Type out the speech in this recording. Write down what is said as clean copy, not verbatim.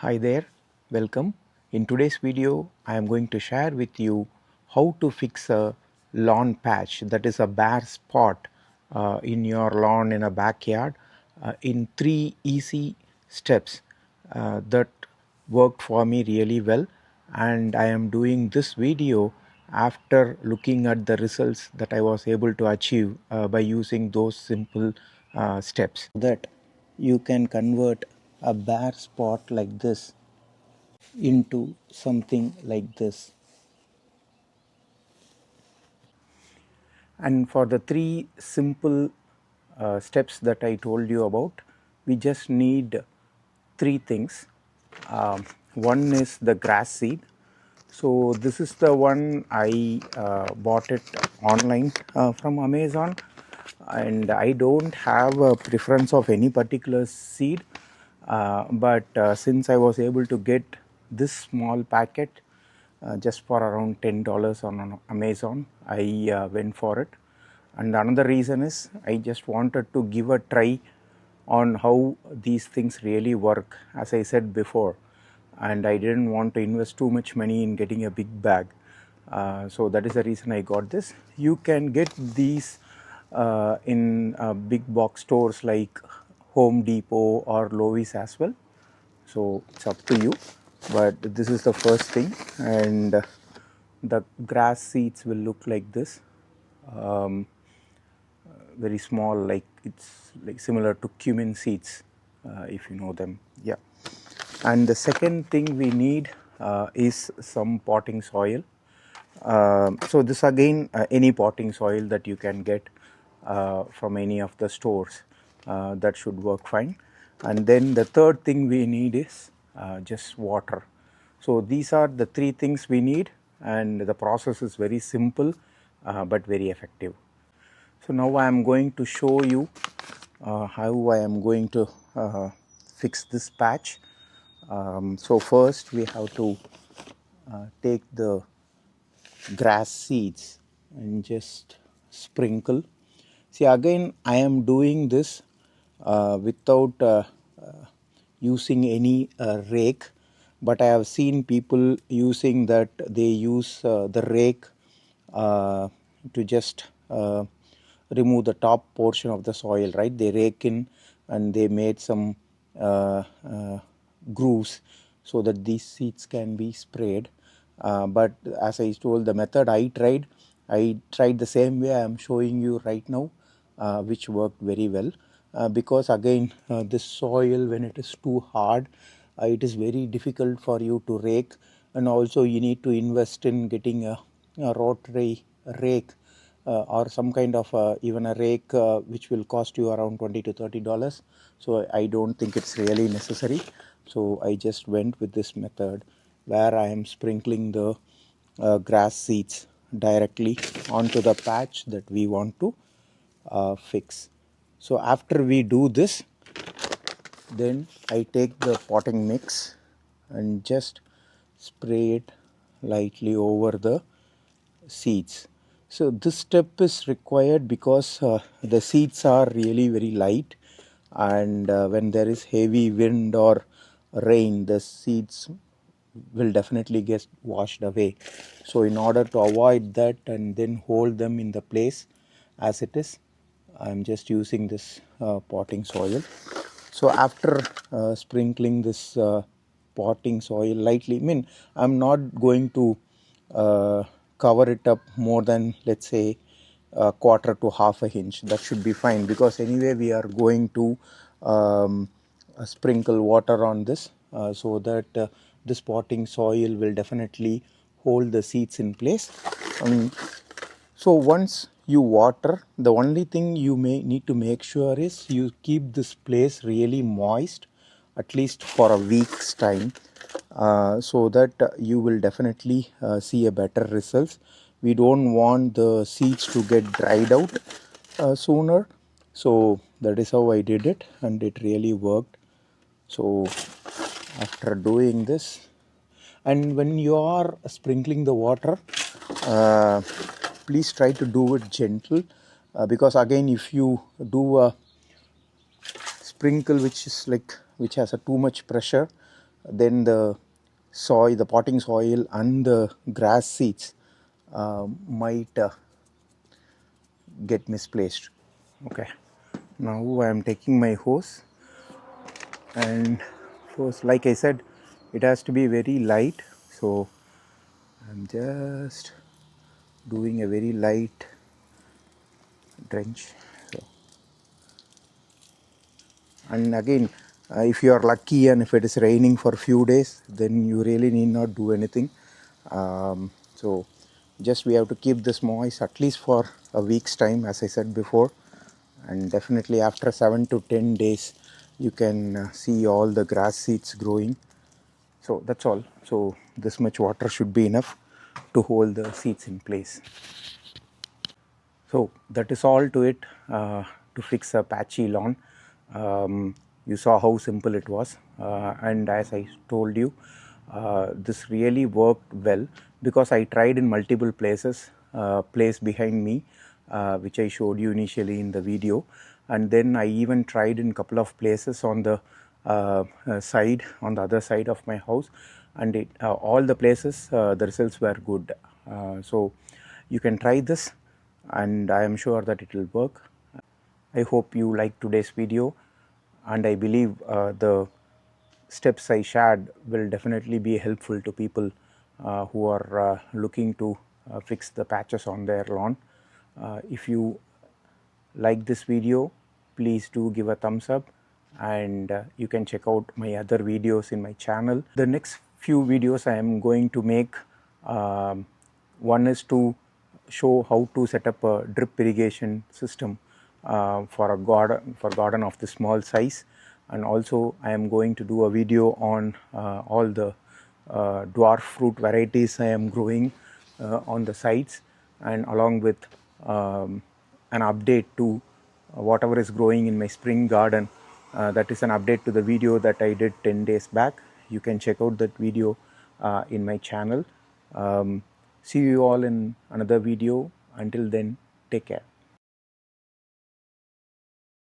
Hi there, welcome. In today's video, I am going to share with you how to fix a lawn patch, that is a bare spot in your lawn in a backyard, in 3 easy steps that worked for me really well. And I am doing this video after looking at the results that I was able to achieve by using those simple steps. That you can convert a bare spot like this into something like this. And for the three simple steps that I told you about, we just need three things. One is the grass seed. So this is the one I bought it online from Amazon, and I don't have a preference of any particular seed, but since I was able to get this small packet just for around $10 on Amazon, I went for it. And another reason is I just wanted to give a try on how these things really work, as I said before, and I didn't want to invest too much money in getting a big bag. So that is the reason I got this. You can get these in big box stores like Home Depot or Lowe's as well. So it's up to you, but this is the first thing. And the grass seeds will look like this. Um, very small, like it's like similar to cumin seeds, if you know them. Yeah. And the second thing we need is some potting soil. So this again, any potting soil that you can get from any of the stores, that should work fine. And then the third thing we need is just water. So these are the three things we need, and the process is very simple but very effective. So now I am going to show you how I am going to fix this patch. So first we have to take the grass seeds and just sprinkle. See, again I am doing this without using any rake, but I have seen people using that. They use the rake to just remove the top portion of the soil, right? They rake in and they made some grooves so that these seeds can be sprayed. But as I told, the method I tried the same way I am showing you right now, which worked very well. Because again, this soil, when it is too hard, it is very difficult for you to rake, and also you need to invest in getting a rotary rake, or some kind of even a rake, which will cost you around $20 to $30. So I don't think it's really necessary. So I just went with this method where I am sprinkling the grass seeds directly onto the patch that we want to fix. So after we do this, then I take the potting mix and just spray it lightly over the seeds. So this step is required because the seeds are really very light, and when there is heavy wind or rain, the seeds will definitely get washed away. So in order to avoid that and then hold them in the place as it is, I'm just using this potting soil. So after sprinkling this potting soil lightly, I mean, I'm not going to cover it up more than, let's say, a quarter to half a inch. That should be fine, because anyway we are going to sprinkle water on this, so that this potting soil will definitely hold the seeds in place. So once you water, the only thing you may need to make sure is you keep this place really moist, at least for a week's time, so that you will definitely see a better results. We don't want the seeds to get dried out sooner. So that is how I did it, and it really worked. So after doing this, and when you are sprinkling the water, uh, please try to do it gentle, because again, if you do a sprinkle which has a too much pressure, then the soil, the potting soil and the grass seeds might get misplaced. Okay, now I am taking my hose, and first, like I said, it has to be very light, so I'm just doing a very light drench. So, and again, if you are lucky and if it is raining for a few days, then you really need not do anything. So just we have to keep this moist at least for a week's time, as I said before, and definitely after 7 to 10 days you can see all the grass seeds growing. So that's all. So this much water should be enough to hold the seeds in place. So that is all to it to fix a patchy lawn. You saw how simple it was, and as I told you, this really worked well because I tried in multiple places. Place behind me, which I showed you initially in the video, and then I even tried in a couple of places on the side, on the other side of my house, and all the places the results were good. So you can try this, and I am sure that it will work. I hope you liked today's video, and I believe the steps I shared will definitely be helpful to people who are looking to fix the patches on their lawn. If you like this video, please do give a thumbs up, and you can check out my other videos in my channel. The next few videos I am going to make, one is to show how to set up a drip irrigation system for a garden of the small size, and also I am going to do a video on all the dwarf fruit varieties I am growing on the sides, and along with an update to whatever is growing in my spring garden. That is an update to the video that I did 10 days back. You can check out that video in my channel. See you all in another video. Until then, take care.